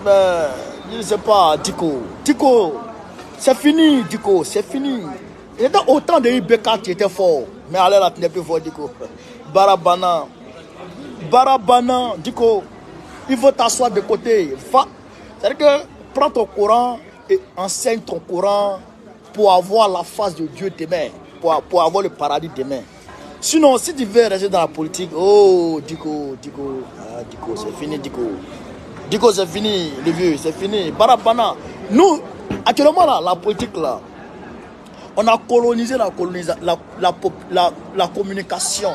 Mais, je ne sais pas, Diko. Diko, c'est fini, Diko, c'est fini. Il y a autant de IBK qui étaient forts. Mais allez là, tu n'es plus fort, Diko. Barabana. Barabana, Diko. Il faut t'asseoir de côté. C'est-à-dire que prends ton Coran et enseigne ton Coran pour avoir la face de Dieu demain. Pour avoir le paradis demain. Sinon, si tu veux rester dans la politique, oh, Diko, Diko, Diko, c'est fini, Diko. Diko, c'est fini, le vieux, c'est fini. Barabana. Nous, actuellement, là, la politique, là, on a colonisé la communication.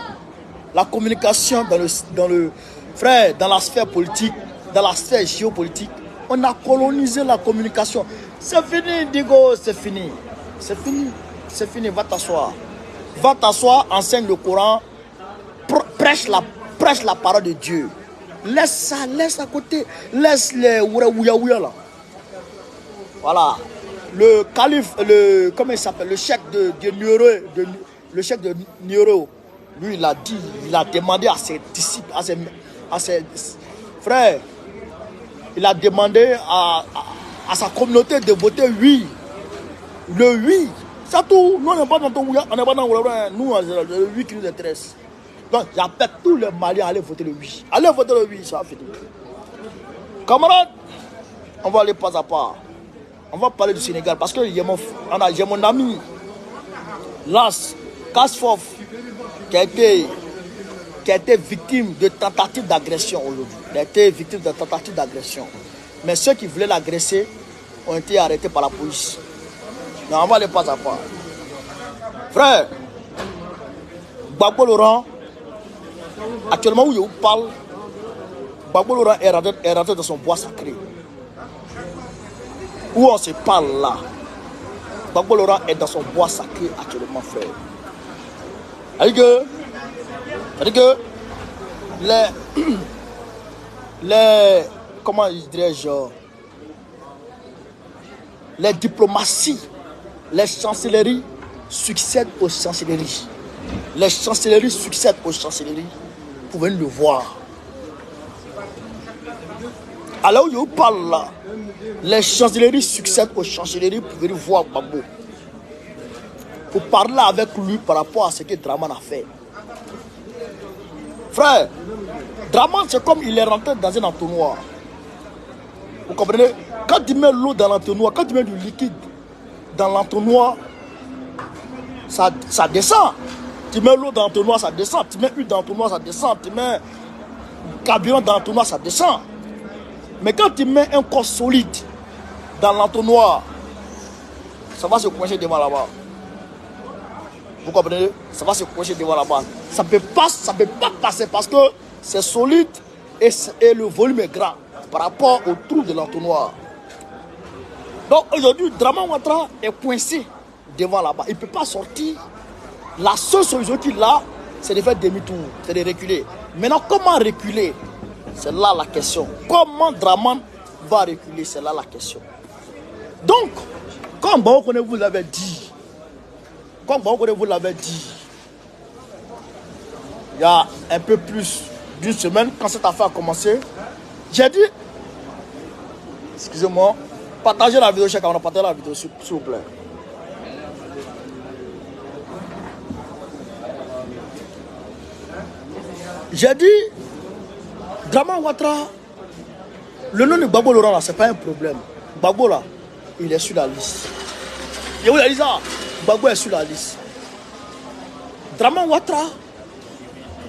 La communication dans la sphère politique, dans la sphère géopolitique. On a colonisé la communication. C'est fini, Diko, c'est fini. C'est fini, c'est fini, va t'asseoir. Va t'asseoir, enseigne le Coran, prêche la parole de Dieu. Laisse ça, laisse à côté. Laisse les ouya là. Voilà. Le calife, comment il s'appelle? Le chef de Nioro, le chef de Nioro, lui il a dit, il a demandé à ses disciples, à ses frères, il a demandé à sa communauté de voter oui. Le oui. C'est tout. Nous, on n'est pas dans ton ouya, on n'est pas dans le nous, le oui qui nous intéresse. Donc, j'appelle tous les Maliens à aller voter le oui. Allez voter le oui, ça va finir. Camarades, on va aller pas à pas. On va parler du Sénégal parce que j'ai mon ami Las Kasfof qui a été victime de tentative d'agression aujourd'hui. Il a été victime de tentative d'agression. Mais ceux qui voulaient l'agresser ont été arrêtés par la police. Non, on va aller pas à pas. Frère, Gbagbo Laurent, actuellement où je vous parle, Gbagbo Laurent est rentré dans son bois sacré. Où on se parle là, Gbagbo Laurent est dans son bois sacré actuellement, frère. C'est-à-dire que les comment dirais-je, les diplomaties, les chancelleries succèdent aux chancelleries. Les chancelleries succèdent aux chancelleries. Vous pouvez le voir. Alors où je vous parle là, les chancelleries succèdent aux chancelleries. Vous pouvez le voir, Gbagbo. Pour parler avec lui par rapport à ce que Draman a fait. Frère, Draman c'est comme il est rentré dans un entonnoir. Vous comprenez? Quand tu mets l'eau dans l'entonnoir, quand tu mets du liquide dans l'entonnoir, ça descend. Tu mets l'eau dans l'entonnoir, ça descend. Tu mets l'huile dans l'entonnoir, ça descend. Tu mets carburant dans l'entonnoir, ça descend. Mais quand tu mets un corps solide dans l'entonnoir, ça va se coincer devant là-bas. Vous comprenez? Ça va se coincer devant là-bas. Ça ne peut pas passer parce que c'est solide et le volume est grand par rapport au trou de l'entonnoir. Donc aujourd'hui, Draman Ouattara est coincé devant là-bas. Il ne peut pas sortir. La seule solution qu'il a, c'est de faire demi-tour, c'est de reculer. Maintenant, comment reculer? C'est là la question. Comment Draman va reculer? C'est là la question. Donc, comme Baokone vous l'avez dit, il y a un peu plus d'une semaine, quand cette affaire a commencé, j'ai dit, excusez-moi, partagez la vidéo, chers camarades, partagez la vidéo, s'il vous plaît. J'ai dit, Draman Ouattara, le nom de Gbagbo Laurent là, c'est pas un problème. Gbagbo là, il est sur la liste. Et vous avez dit ça, Gbagbo est sur la liste. Draman Ouattara,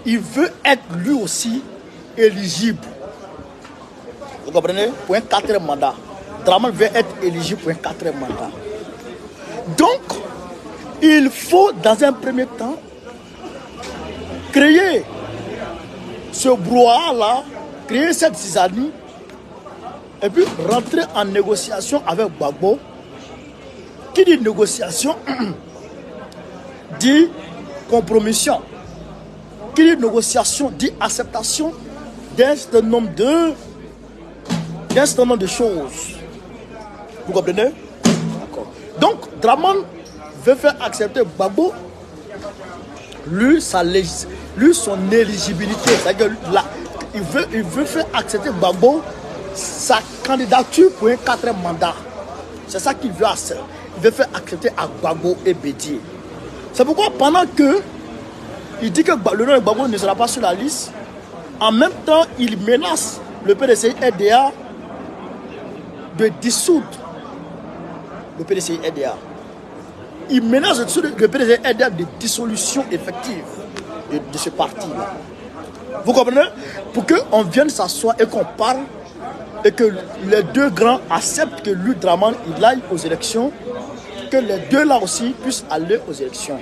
il veut être lui aussi éligible. Vous comprenez? Pour un 4e mandat. Draman veut être éligible pour un 4e mandat. Donc, il faut dans un premier temps créer ce brouhaha-là, créer cette zizanie et puis rentrer en négociation avec Gbagbo. Qui dit négociation dit compromission. Qui dit négociation dit acceptation d'un certain nombre de choses. Vous comprenez? Donc, Draman veut faire accepter Gbagbo, lui son éligibilité. C'est-à-dire il veut faire accepter Gbagbo sa candidature pour un 4e mandat. C'est ça qu'il veut, il veut faire accepter à Gbagbo et Bédié. C'est pourquoi pendant que il dit que le nom de Gbagbo ne sera pas sur la liste, en même temps il menace le PDCI-RDA de dissoudre le PDCI-RDA. Il menace le PDCI-RDA de dissolution effective de ce parti-là. Vous comprenez? Pour qu'on vienne s'asseoir et qu'on parle et que les deux grands acceptent que lui, Draman, il aille aux élections, que les deux là aussi puissent aller aux élections.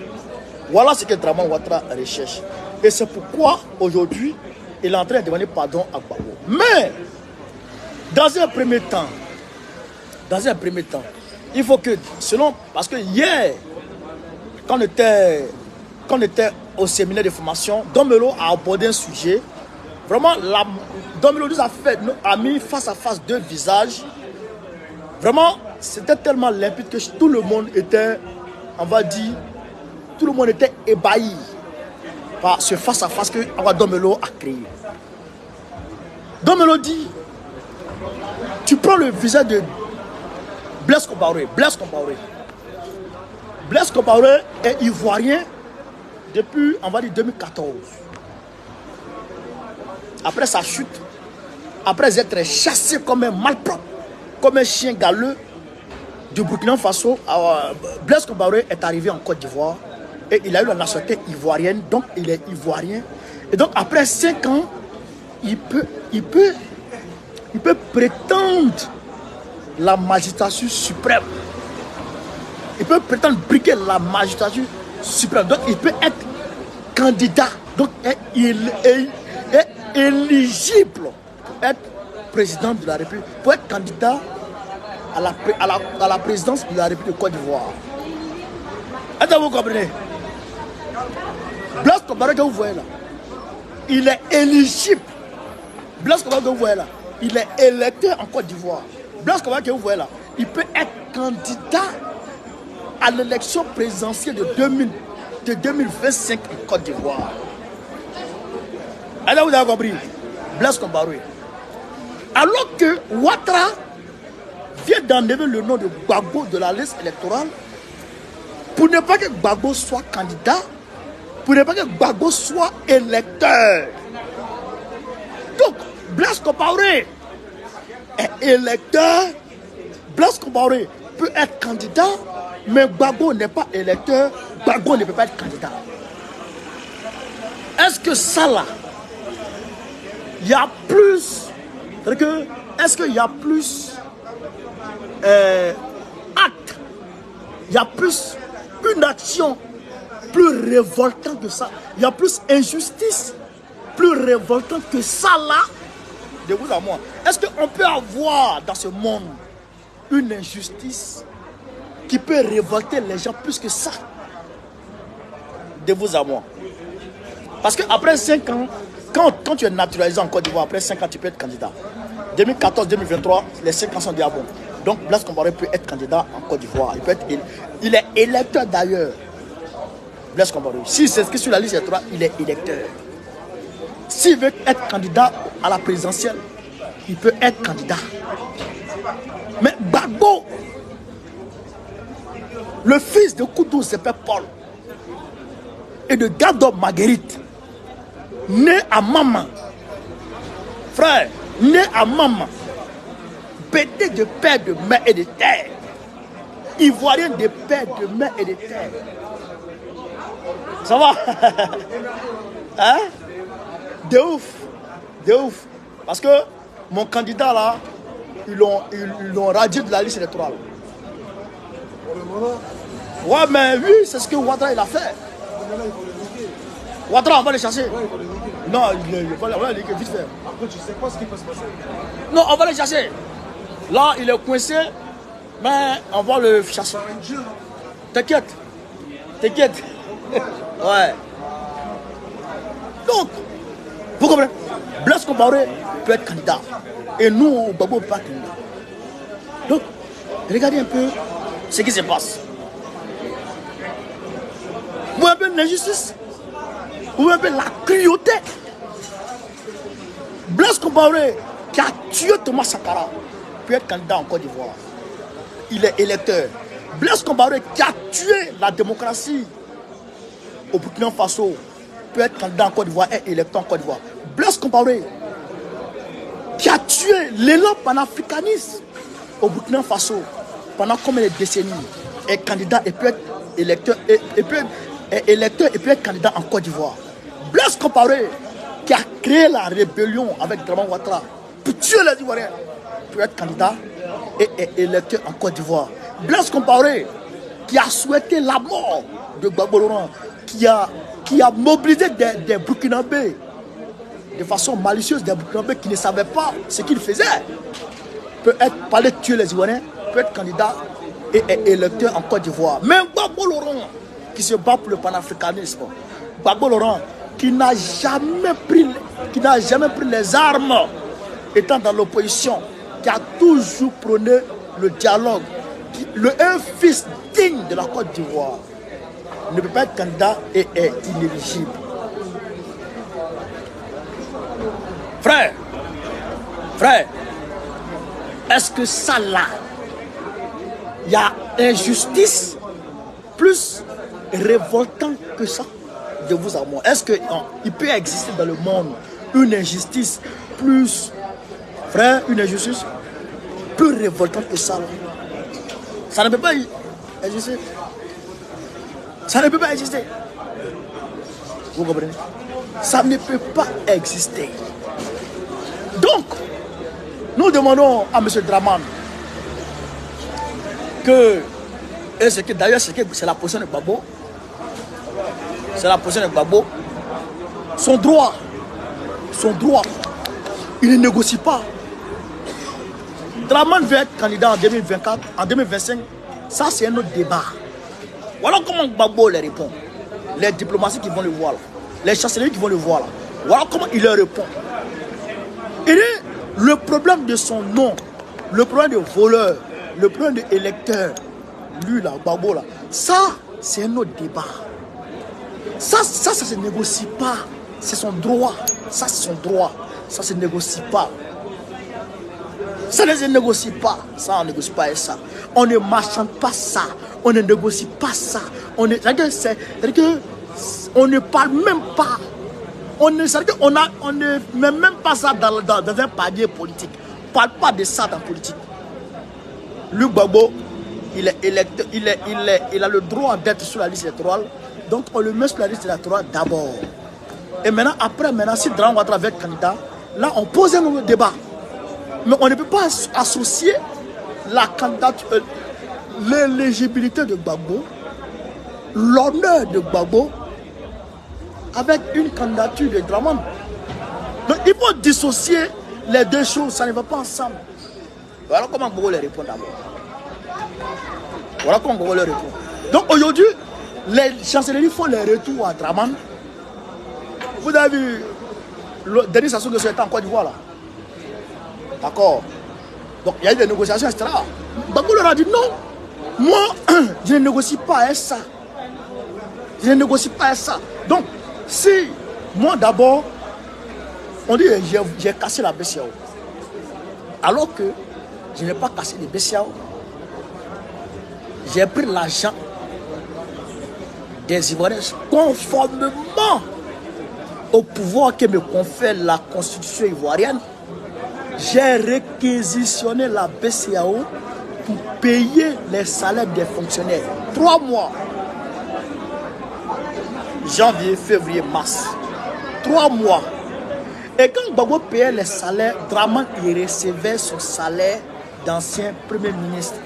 Voilà ce que Draman Ouattara recherche. Et c'est pourquoi aujourd'hui, il est en train de demander pardon à Gbagbo. Mais, dans un premier temps, il faut que, parce que hier, quand on était au séminaire de formation, Domelo a abordé un sujet. Vraiment, Domelo nous a mis face à face deux visages. Vraiment, c'était tellement limpide que tout le monde était, on va dire, tout le monde était ébahi par ce face à face que Domelo a créé. Domelo dit, tu prends le visage de Blaise Compaoré. Blaise Compaoré est ivoirien depuis, on va dire, 2014. Après sa chute, après être chassé comme un malpropre, comme un chien galeux du Burkina Faso, Blaise Compaoré est arrivé en Côte d'Ivoire et il a eu la nationalité ivoirienne, donc il est ivoirien. Et donc après 5 ans, il peut prétendre la magistrature suprême. Il peut prétendre briquer la magistrature suprême. Donc il peut être candidat. Donc il est éligible pour être président de la République, pour être candidat à la présidence de la République de Côte d'Ivoire. Est-ce que vous comprenez? Blaise Compaoré que vous voyez là, il est éligible. Blaise Compaoré que vous voyez là, il est électeur en Côte d'Ivoire. Blaise Compaoré que vous voyez là, il peut être candidat à l'élection présidentielle de 2025 en Côte d'Ivoire. Alors vous avez compris, Blaise Compaoré. Alors que Ouattara vient d'enlever le nom de Gbagbo de la liste électorale pour ne pas que Gbagbo soit candidat, pour ne pas que Gbagbo soit électeur. Donc, Blaise Compaoré est électeur, Blaise Compaoré peut être candidat, mais Gbagbo n'est pas électeur, Gbagbo ne peut pas être candidat. Est-ce que ça là, il y a plus, est-ce qu'il y a plus acte, il y a plus une action plus révoltante que ça, il y a plus injustice plus révoltante que ça là, de vous à moi. Est-ce qu'on peut avoir dans ce monde une injustice qui peut révolter les gens plus que ça? De vous à moi. Parce qu'après 5 ans, quand tu es naturalisé en Côte d'Ivoire, après 5 ans, tu peux être candidat. 2014-2023, les 5 ans sont déjà bons. Donc Blaise Compaoré peut être candidat en Côte d'Ivoire. Il est électeur d'ailleurs. Blaise Compaoré. S'il s'inscrit sur la liste électorale, il est électeur. S'il veut être candidat à la présidentielle, il peut être candidat. Mais Gbagbo, le fils de Koudou Sépè Paul et de Gado Marguerite, né à Maman, frère, né à Maman, bêté de père, de mère et de terre, ivoirien de père, de mère et de terre. Ça va? Hein? De ouf, de ouf. Parce que mon candidat là, ils l'ont radié de la liste électorale. Ouais, mais oui, c'est ce que Ouattara il a fait. Ouattara, on va les chasser. Non, on va les vite faire. Après, tu sais pas ce qui peut se passer. Non, on va les chasser. Là, il est coincé, mais on va le chasser. T'inquiète. T'inquiète. Ouais. Donc, vous comprenez? Blaise Compaoré peut être candidat. Et nous, Gbagbo ne peut pas être candidat. Donc, regardez un peu ce qui se passe. Vous voyez un peu l'injustice? Vous voyez un peu la cruauté? Blaise Compaoré qui a tué Thomas Sankara, peut être candidat en Côte d'Ivoire. Il est électeur. Blaise Compaoré, qui a tué la démocratie au Burkina Faso, peut être candidat en Côte d'Ivoire et électeur en Côte d'Ivoire. Blaise Compaoré, qui a tué l'élan panafricaniste au Burkina Faso pendant combien de décennies, est candidat et peut être électeur et peut être candidat en Côte d'Ivoire. Blaise Compaoré, qui a créé la rébellion avec Dramane Ouattara pour tuer les Ivoiriens, peut être candidat et est électeur en Côte d'Ivoire. Blaise Compaoré, qui a souhaité la mort de Gbagbo Laurent, qui a mobilisé des Burkinabés de façon malicieuse, des Burkinabés qui ne savaient pas ce qu'ils faisaient, peut être parlé de tuer les Ivoiriens, peut être candidat et est électeur en Côte d'Ivoire. Mais Gbagbo Laurent, qui se bat pour le panafricanisme, Gbagbo Laurent, qui n'a jamais pris les armes, étant dans l'opposition, qui a toujours prôné le dialogue, un fils digne de la Côte d'Ivoire, ne peut pas être candidat et est inéligible. Frère, est-ce que ça là, il y a injustice plus révoltant que ça de vous à moi? Est-ce qu'il peut exister dans le monde une injustice plus, frère, une injustice plus révoltante que ça là? Ça ne peut pas exister. Ça ne peut pas exister. Vous comprenez? Ça ne peut pas exister. Donc, nous demandons à M. Dramane que, et d'ailleurs c'est la position de Gbagbo, son droit, il ne négocie pas. Dramane veut être candidat en 2024, en 2025, ça c'est un autre débat. Voilà comment Gbagbo les répond. Les diplomaties qui vont le voir là, les chancelleries qui vont le voir là. Voilà comment il leur répond. Et le problème de son nom, le problème de voleur, le problème de électeur, lui là, Gbagbo là, ça c'est un autre débat. Ça se négocie pas. C'est son droit. Ça c'est son droit. Ça se négocie pas. Ça ne se négocie pas. Ça on ne négocie pas ça. On ne marchande pas ça. On ne négocie pas ça. On ne parle même pas. On ne met même pas ça dans un panier politique. On ne parle pas de ça dans la politique. Luc Gbagbo, il est électeur, il a le droit d'être sur la liste électorale. Donc on le met sur la liste électorale d'abord. Et maintenant, si Dramane Ouattara va être candidat, là on pose un nouveau débat. Mais on ne peut pas associer la candidature, l'éligibilité de Gbagbo, l'honneur de Gbagbo, avec une candidature de Dramane. Donc il faut dissocier les deux choses, ça ne va pas ensemble. Voilà comment Gbagbo les répond d'abord. Voilà comment Gbagbo les répond. Donc aujourd'hui, les chancelleries font les retours à Dramane. Vous avez vu Denis Sassou Nguesso était en Côte d'Ivoire là. D'accord. Donc il y a eu des négociations, etc. Gbagbo leur a dit non. Moi, je ne négocie pas avec ça. Je ne négocie pas avec ça. Donc, si moi d'abord, on dit j'ai cassé la BCAO. Alors que je n'ai pas cassé les BCAO. J'ai pris l'argent des Ivoiriens conformément au pouvoir que me confère la constitution ivoirienne. J'ai réquisitionné la BCAO pour payer les salaires des fonctionnaires. 3 mois. Janvier, février, mars. 3 mois. Et quand Gbagbo payait les salaires, Dramane il recevait son salaire d'ancien premier ministre,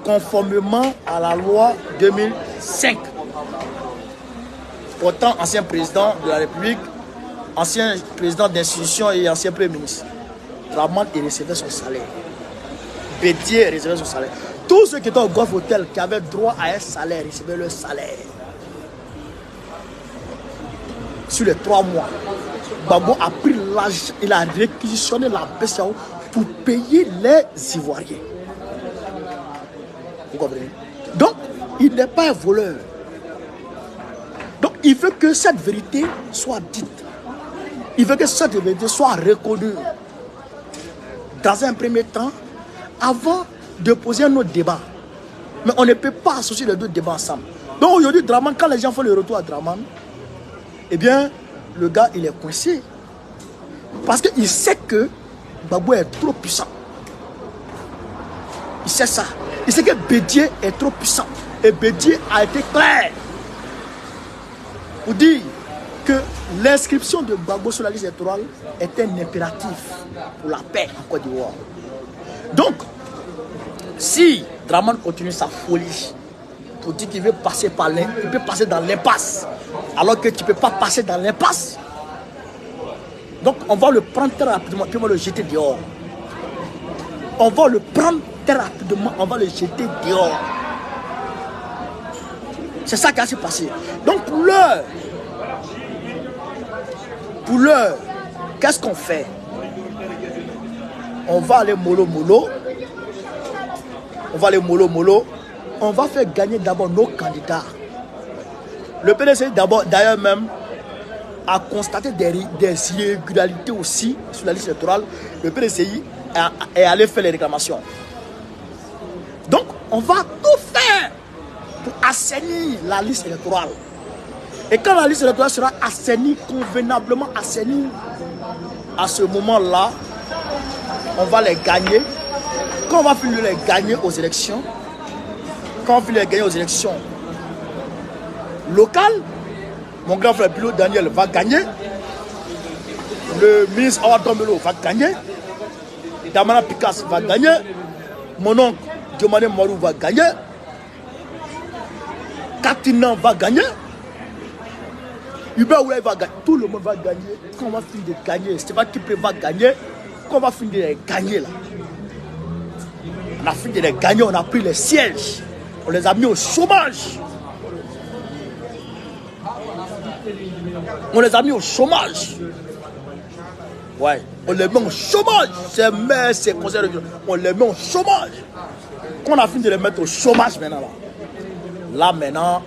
conformément à la loi 2005. Pourtant, ancien président de la République, ancien président d'institution et ancien premier ministre. Dramane il recevait son salaire. Bédier recevait son salaire. Tous ceux qui étaient au Golf Hotel, qui avaient droit à un salaire, recevaient leur salaire. Sur les 3 mois, Gbagbo a pris l'argent, il a réquisitionné la BCAO pour payer les Ivoiriens. Vous comprenez? Donc, il n'est pas un voleur. Donc, il veut que cette vérité soit dite. Il veut que cette vérité soit reconnue. dans un premier temps, avant de poser un autre débat. Mais on ne peut pas associer les deux débats ensemble. Donc aujourd'hui, Draman, quand les gens font le retour à Draman, eh bien, le gars, il est coincé. Parce qu'il sait que Gbagbo est trop puissant. Il sait ça. Il sait que Bédié est trop puissant. Et Bédié a été clair pour dire que l'inscription de Gbagbo sur la liste électorale est un impératif pour la paix en Côte d'Ivoire. Donc, si Draman continue sa folie pour dire qu'il veut passer par il peut passer dans l'impasse, alors que tu ne peux pas passer dans l'impasse, donc on va le prendre très rapidement, puis on va le jeter dehors. On va le prendre très rapidement, on va le jeter dehors. C'est ça qui va se passer. Donc pour l'heure, qu'est-ce qu'on fait? On va aller mollo. On va aller mollo. On va faire gagner d'abord nos candidats. Le PDC d'ailleurs même a constaté des irrégularités aussi sur la liste électorale. Le PDCI est allé faire les réclamations. Donc on va tout faire pour assainir la liste électorale. Et quand la liste électorale sera assainie, convenablement assainie, à ce moment-là, on va les gagner. Quand on va finir de les gagner aux élections, locales, mon grand frère Bilo Daniel va gagner, le ministre Awa Dombelo va gagner, Damana Picasso va gagner, mon oncle Diomane Marou va gagner, Katinan va gagner, Hubert Oulay va gagner, tout le monde va gagner. Quand on va finir de gagner, Stéphane Kipé va gagner, quand on va finir de les gagner là, on a fini de les gagner, on a pris les sièges, on les a mis au chômage. On les a mis au chômage. Ouais, on les met au chômage. Ces maires, ces conseils de on les met au chômage. Quand on a fini de les mettre au chômage maintenant là maintenant,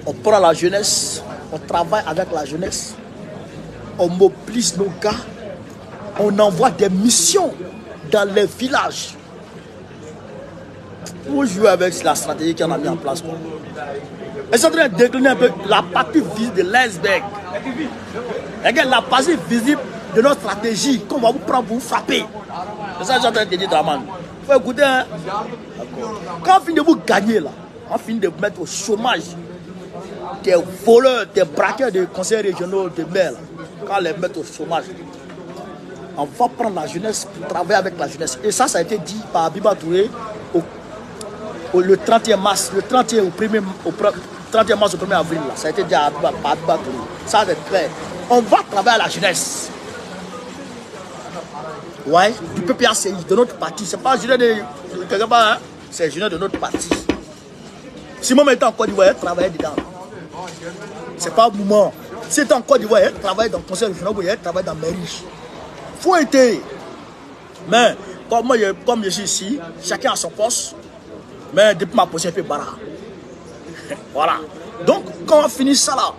on prend la jeunesse, on travaille avec la jeunesse, on mobilise nos gars, on envoie des missions dans les villages pour jouer avec la stratégie qu'on a mis en place. Ils sont en train de décliner un peu la partie visible de l'iceberg. Regarde la partie visible de notre stratégie qu'on va vous prendre pour vous frapper. C'est ça que je suis en train de dire, Draman. Il faut écouter. Hein? Quand on finit de vous gagner, là, on finit de vous mettre au chômage, des voleurs, des braqueurs de conseils régionaux de maire, quand on les met au chômage, on va prendre la jeunesse pour travailler avec la jeunesse. Et ça a été dit par Abiba Touré le 31 mars, le 31 mars au 1er avril, là, ça a été dit par Abiba Touré. Ça c'est clair. On va travailler à la jeunesse. Ouais, du PPACI, de notre parti. C'est pas jeunesse de quelque part, hein? C'est jeunesse de notre parti. Simon était en Côte d'Ivoire, il travaillait dedans. C'est pas un moment. Si était en Côte d'Ivoire, il travaillait dans le conseil régional, il travaillait dans Mériche. Faut être. Mais comme je suis ici, chacun a son poste. Mais depuis ma position, il fait barra. Voilà. Donc, quand on finit ça là,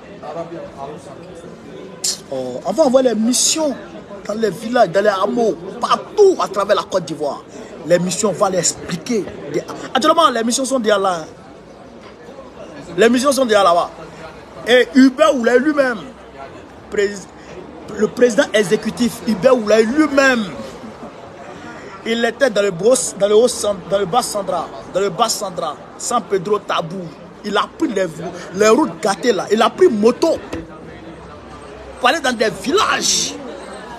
on va envoyer les missions dans les villages, dans les hameaux, partout à travers la Côte d'Ivoire. Les missions, on va les expliquer. Actuellement, les missions sont déjà là. Les missions sont déjà là-bas. Et Hubert Oulay lui-même, le président exécutif Hubert Oulay lui-même, il était dans le bas Sandra, San Pedro Tabou. Il a pris les routes gâtées là. Il a pris moto pour aller dans des villages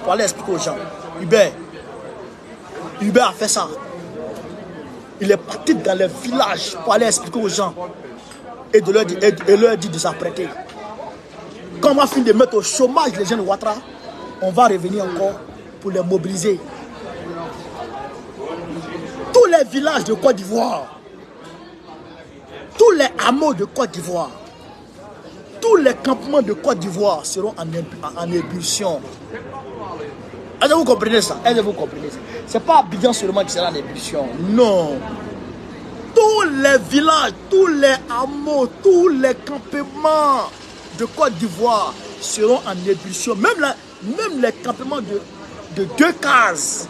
pour aller expliquer aux gens. Hubert a fait ça. Il est parti dans les villages pour aller expliquer aux gens et leur dire de s'apprêter. Quand on va finir de mettre au chômage les jeunes de Ouattara, on va revenir encore pour les mobiliser. Tous les villages de Côte d'Ivoire, tous les hameaux de Côte d'Ivoire, tous les campements de Côte d'Ivoire seront en ébullition. Est-ce que vous comprenez ça? Ce n'est pas Abidjan seulement qui sera en ébullition. Non. Tous les villages, tous les hameaux, tous les campements de Côte d'Ivoire seront en ébullition. Même les campements de 2 cases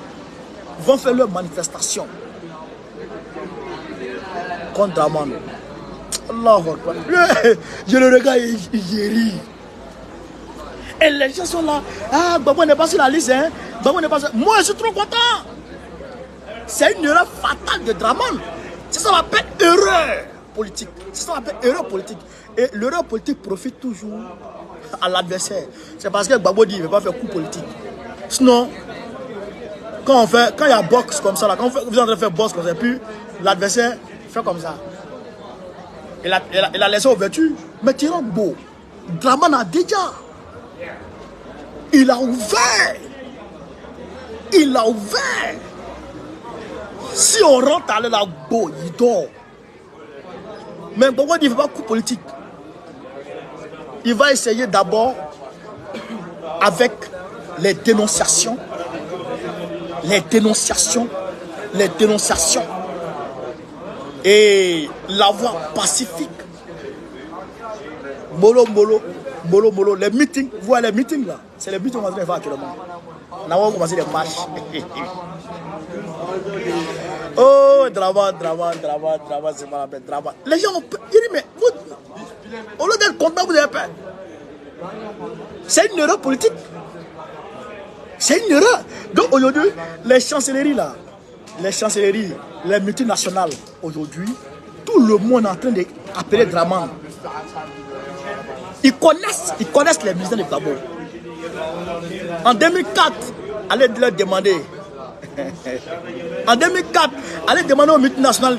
vont faire leur manifestation contre Draman. Allahu Akbar. Je le regarde, il rit. Et les gens sont là. Ah, Gbagbo n'est pas sur la liste. Hein? Gbagbo n'est pas sur... Moi, je suis trop content. C'est une erreur fatale de Draman. C'est ça qu'on appelle erreur politique. C'est ça qu'on appelle erreur politique. Et l'erreur politique profite toujours à l'adversaire. C'est parce que Gbagbo dit qu'il ne veut pas faire coup politique. Sinon, quand il y a boxe comme ça, là, quand vous êtes en train de faire boxe comme ça, puis l'adversaire fait comme ça. Il a laissé ouverture. Mais Tirant beau. Draman a déjà. Il a ouvert. Il a ouvert. Si on rentre à la go, il dort. Mais pourquoi il ne fait pas coup politique? Il va essayer d'abord avec les dénonciations. Les dénonciations. Les dénonciations. Et la voie pacifique. Molo, molo. Molo, molo. Les meetings. Vous voyez les meetings là? C'est les meetings qu'on va faire actuellement. On va commencer les marches. Oh, drama, c'est pas la peine, drama. Les gens ont peur. Ils disent, mais vous, au lieu d'être content, vous avez peur. C'est une erreur politique. C'est une erreur. Donc aujourd'hui, les chancelleries là, les multinationales, aujourd'hui, tout le monde est en train d'appeler Draman. Ils connaissent les militants de Gbagbo. En 2004, allez leur demander. En 2004, allez demander aux multinationales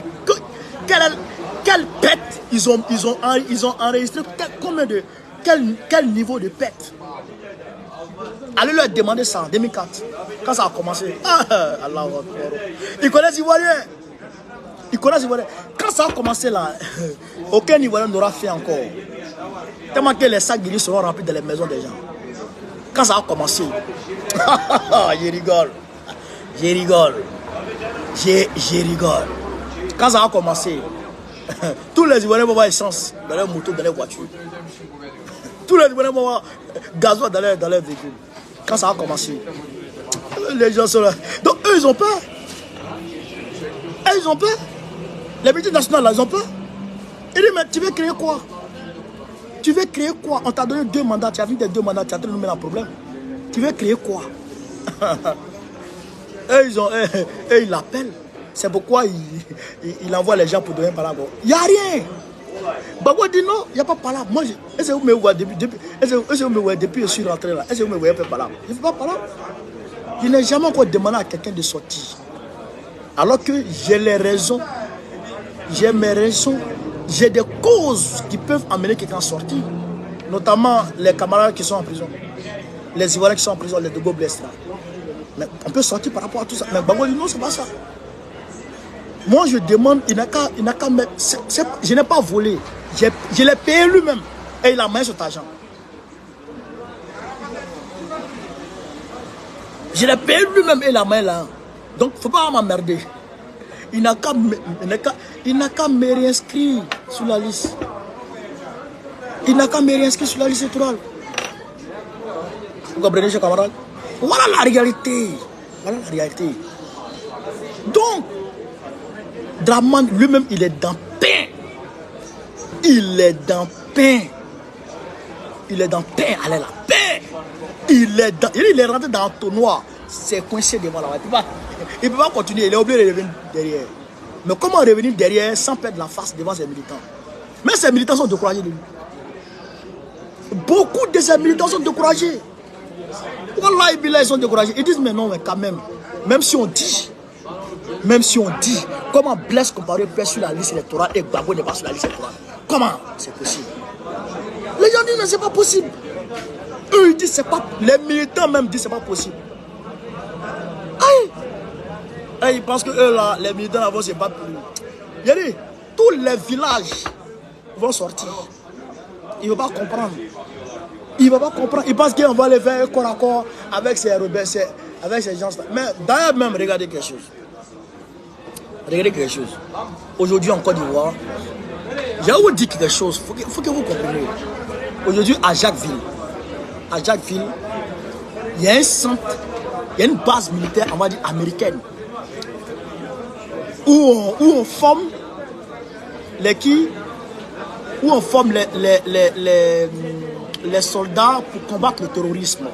quelle pète ils ont enregistré, quel niveau de pète. Allez leur demander ça en 2004, quand ça a commencé. Allah, ils connaissent Ivoiriens. Ils connaissent Ivoiriens. Quand ça a commencé là, aucun Ivoirien n'aura fait encore. Tellement que les sacs gris seront remplis dans les maisons des gens. Quand ça a commencé, je rigole. Je rigole. Quand ça a commencé, tous les Ivoiriens vont avoir essence dans leurs motos, dans leurs voitures. Tous les Ivoiriens vont avoir gasoil dans leurs véhicules. Quand ça a commencé, les gens sont là. Donc eux, ils ont peur. Ils ont peur. Les multinationales, là, ils ont peur. Ils disent, mais tu veux créer quoi? Tu veux créer quoi? On t'a donné 2 mandats, tu as vu tes 2 mandats, tu as en train de nous mettre en problème. Tu veux créer quoi? Ils l'appellent. C'est pourquoi il envoie les gens pour donner par là. Il n'y a rien. Gbagbo dit non, il n'y a pas par là. Moi, est-ce que vous me voyez depuis que je suis rentré là? Est-ce que vous me voyez par là? Je ne fais pas par là. Je n'ai jamais encore demandé à quelqu'un de sortir. Alors que j'ai les raisons, j'ai mes raisons, j'ai des causes qui peuvent amener quelqu'un à sortir. Notamment les camarades qui sont en prison. Les Ivoiriens qui sont en prison, les Dogo Blestra. Mais on peut sortir par rapport à tout ça. Mais Gbagbo dit non, c'est pas ça. Moi, je demande, il n'a qu'à mettre. Je n'ai pas volé. Je l'ai payé lui-même. Et il a mis cet argent. Je l'ai payé lui-même et il a mis là. Donc, il ne faut pas m'emmerder. Il n'a qu'à me réinscrire sur la liste. Il n'a qu'à me réinscrire sur la liste électorale. Vous comprenez, chers camarades? Voilà la réalité. Voilà la réalité. Donc, Draman lui-même, il est dans pain. Il est dans pain. Il est dans pain. Allez, la pain. Il est rentré dans un tonnoir. C'est coincé devant la voiture. Il ne peut pas continuer. Il est obligé de revenir derrière. Mais comment revenir derrière sans perdre la face devant ses militants? Mais ces militants sont découragés de lui. Beaucoup de ces militants sont découragés. Wallah, ils sont découragés. Ils disent, mais non, mais quand même. Même si on dit, comment Blaise Compaoré peut être sur la liste électorale et Gbagbo n'est pas sur la liste électorale? Comment c'est possible? Les gens disent, mais c'est pas possible. Eux, ils disent, c'est pas. Les militants même disent, c'est pas possible. Aïe! Ils pensent que eux, là, les militants vont se battre pour eux. Il y a dit, tous les villages vont sortir. Il ne va pas comprendre. Il ne va pas comprendre. Il pense qu'on va les faire corps à corps avec ces rebelles, avec ces gens-là. Mais d'ailleurs, même, regardez quelque chose. Regardez quelque chose. Aujourd'hui, en Côte d'Ivoire, j'ai vous dit quelque chose. Il faut que vous compreniez. Aujourd'hui, à Jacquesville, il y a un centre y a une base militaire, on va dire américaine, où on forme où on forme les soldats pour combattre le terrorisme.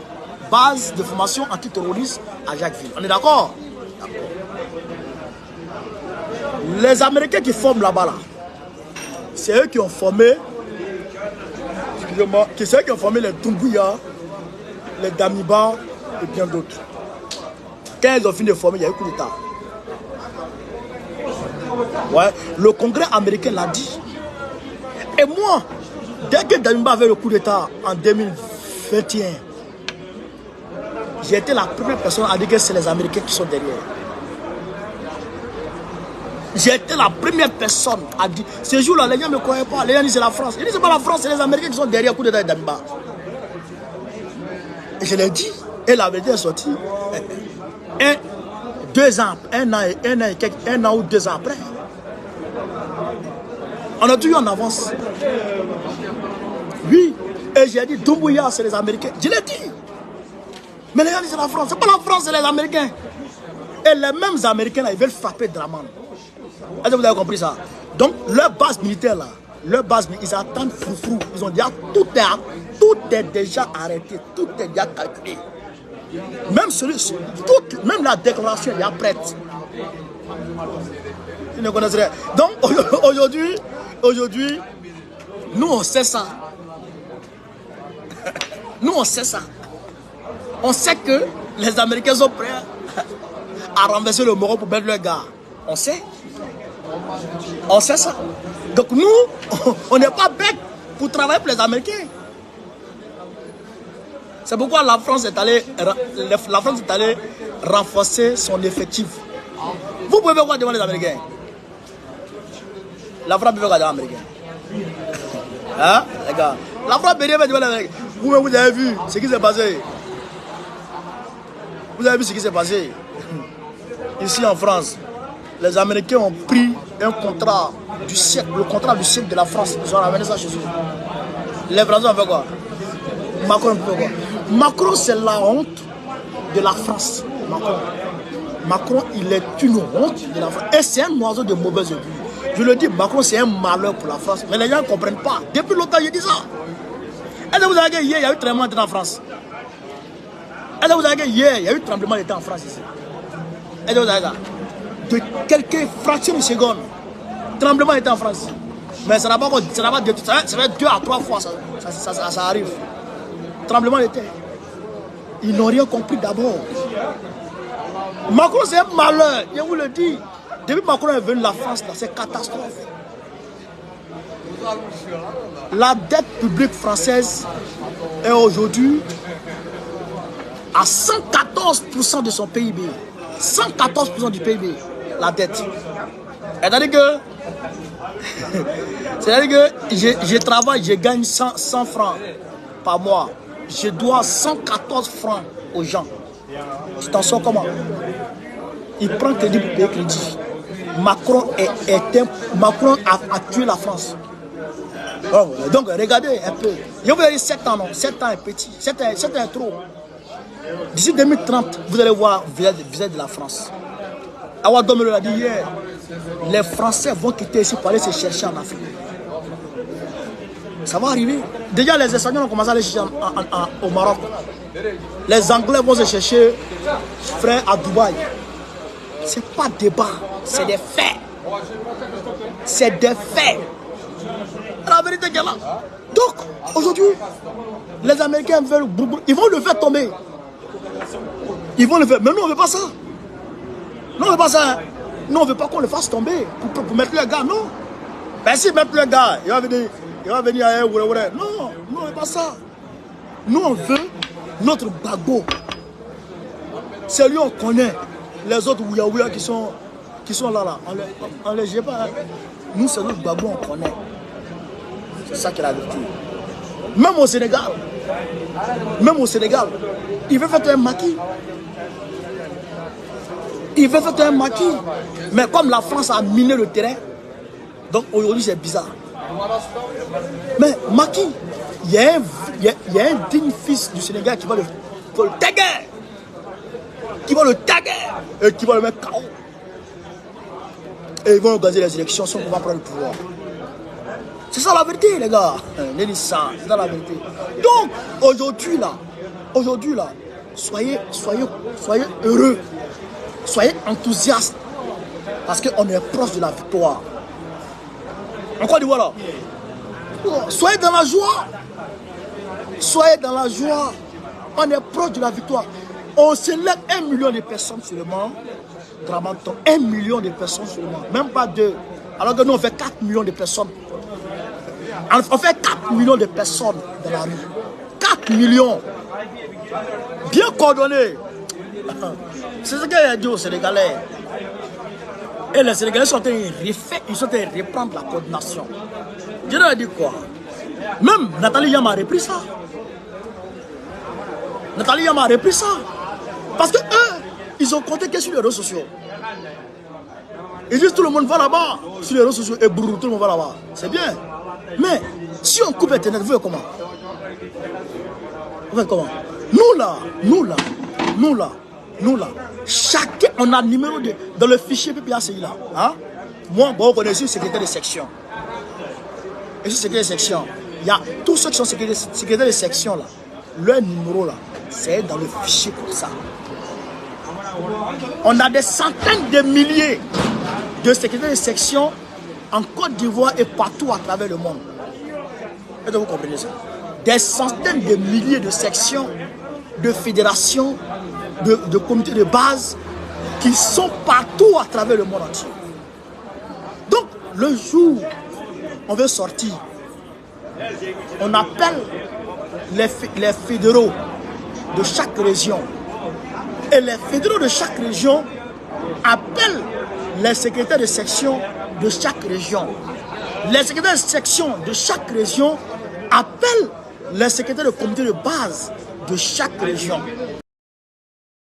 Base de formation antiterroriste à Jacquesville. On est d'accord? Les Américains qui forment là-bas, là, c'est eux qui ont formé, excusez-moi, c'est eux qui ont formé les Doumbouya, les Damiba et bien d'autres. Quand ils ont fini de former, il y a eu coup d'État. Ouais, le Congrès américain l'a dit. Et moi, dès que Damiba avait le coup d'État en 2021, j'ai été la première personne à dire que c'est les Américains qui sont derrière. J'ai été la première personne à dire. Ce jour-là, les gens ne me croyaient pas. Les gens disent c'est la France. Ils disent c'est pas la France, c'est les Américains qui sont derrière le coup d'État de Damiba. Et je l'ai dit. Et la vérité est sortie. Et 2 ans, un an ou 2 ans après, on a tout eu en avance. Oui. Et j'ai dit Doumbouya, c'est les Américains. Je l'ai dit. Mais les gens disent c'est la France. C'est pas la France, c'est les Américains. Et les mêmes Américains là, ils veulent frapper Draman. Est-ce que vous avez compris ça? Donc leur base militaire là, ils attendent froufrou. Ils ont dit tout est déjà arrêté, tout est déjà calculé. Même la déclaration est déjà prête. Ils ne connaissent rien. Donc aujourd'hui, nous on sait ça. Nous on sait ça. On sait que les Américains sont prêts à renverser le Moro pour mettre leur gars. On sait. On sait ça. Donc nous, on n'est pas bêtes pour travailler pour les Américains. C'est pourquoi la France est allée renforcer son effectif. Vous pouvez voir devant les Américains. La France peut faire devant les Américains. Hein, les gars? La France peut faire devant les Américains. Vous avez vu ce qui s'est passé. Vous avez vu ce qui s'est passé. Ici en France, les Américains ont pris un contrat du siècle, le contrat du siècle de la France. Ils ont ramené ça chez eux. Les Français ont fait quoi? Macron fait quoi? Macron, c'est la honte de la France. Macron, il est une honte de la France. Et c'est un oiseau de mauvaise augure. Je le dis, Macron, c'est un malheur pour la France. Mais les gens ne comprennent pas. Depuis longtemps, je dis ça. Est-ce que vous avez dit hier, il y a eu tremblement d'état en France? Est-ce que vous avez dit hier, il y a eu tremblement d'état en France ici? Est-ce que vous avez dit de quelques fractions de secondes, tremblement d'état en France. Mais ça n'a pas détruit. Ça va 2 à 3 fois, ça arrive. Tremblement de terre. Ils n'ont rien compris d'abord. Macron, c'est un malheur. Je vous le dis. Depuis que Macron est venu la France, c'est catastrophe. La dette publique française est aujourd'hui à 114% de son PIB. 114% du PIB, la dette. C'est-à-dire que je travaille, je gagne 100 francs par mois. Je dois 114 francs aux gens. Tu t'en sors comment? Il prend crédit pour payer crédit. Macron a tué la France. Oh, donc regardez un peu. Je vous ai dit 7 ans, non? 7 ans est petit. 7 ans est trop. D'ici 2030, vous allez voir le visage de la France. Awadom l'a dit hier. Les Français vont quitter ici pour aller se chercher en Afrique. Ça va arriver. Déjà, les Espagnols ont commencé à aller chercher au Maroc. Les Anglais vont se chercher, frère, à Dubaï. Ce n'est pas débat, c'est des faits. C'est des faits. La vérité est là. Donc, aujourd'hui, les Américains veulent... Ils vont le faire tomber. Ils vont le faire. Mais nous, on ne veut pas ça. Nous, on ne veut pas ça. Nous, on ne veut pas qu'on le fasse tomber pour mettre le gars, non. Ben si mettre le gars, il va venir à un oué. Non, nous, on ne veut pas ça. Nous, on veut notre bagot. C'est lui, on connaît. Les autres ouya qui sont là. On les jette pas. Nous, c'est notre bagot, on connaît. C'est ça qui est la vérité. Même au Sénégal, il veut faire un maquis. Mais comme la France a miné le terrain, donc aujourd'hui c'est bizarre. Mais Macky, il y a un digne fils du Sénégal qui va le taguer. qui vont le taguer et qui vont le mettre KO. Et ils vont organiser les élections sans pouvoir prendre le pouvoir. C'est ça la vérité, les gars. C'est ça la vérité. Donc, aujourd'hui là, soyez heureux. Soyez enthousiastes. Parce qu'on est proche de la victoire. En Côte d'Ivoire là. Soyez dans la joie. Soyez dans la joie. On est proche de la victoire. On s'élève 1 million de personnes seulement. 1 million de personnes seulement. Même pas 2. Alors que nous on fait 4 millions de personnes. On fait 4 millions de personnes dans la rue. 4 millions. Bien coordonnés. C'est ce qu'il a dit aux Sénégalais. Et les Sénégalais sont en train de reprendre la coordination. Je leur ai dit quoi? Même Nathalie Yama a repris ça. Nathalie Yama a repris ça. Parce que eux, ils ont compté que sur les réseaux sociaux. Ils disent tout le monde va là-bas. Sur les réseaux sociaux et brrr, tout le monde va là-bas. C'est bien. Mais si on coupe Internet, vous voyez comment? Vous voyez comment? Nous là, chacun, on a un numéro dans le fichier PPACI là. Hein? Moi, bon, on connaît le secrétaire de section. Et sur le secrétaire de section, il y a tous ceux qui sont secrétaires de section là. Leur numéro là, c'est dans le fichier comme ça. On a des centaines de milliers de secrétaires de section en Côte d'Ivoire et partout à travers le monde. Est-ce que vous comprenez ça? Des centaines de milliers de sections, de fédérations, de comités de base qui sont partout à travers le monde entier. Donc, le jour où on veut sortir, on appelle les fédéraux de chaque région. Et les fédéraux de chaque région appellent les secrétaires de section de chaque région. Les secrétaires de section de chaque région appellent les secrétaires de comité de base de chaque région.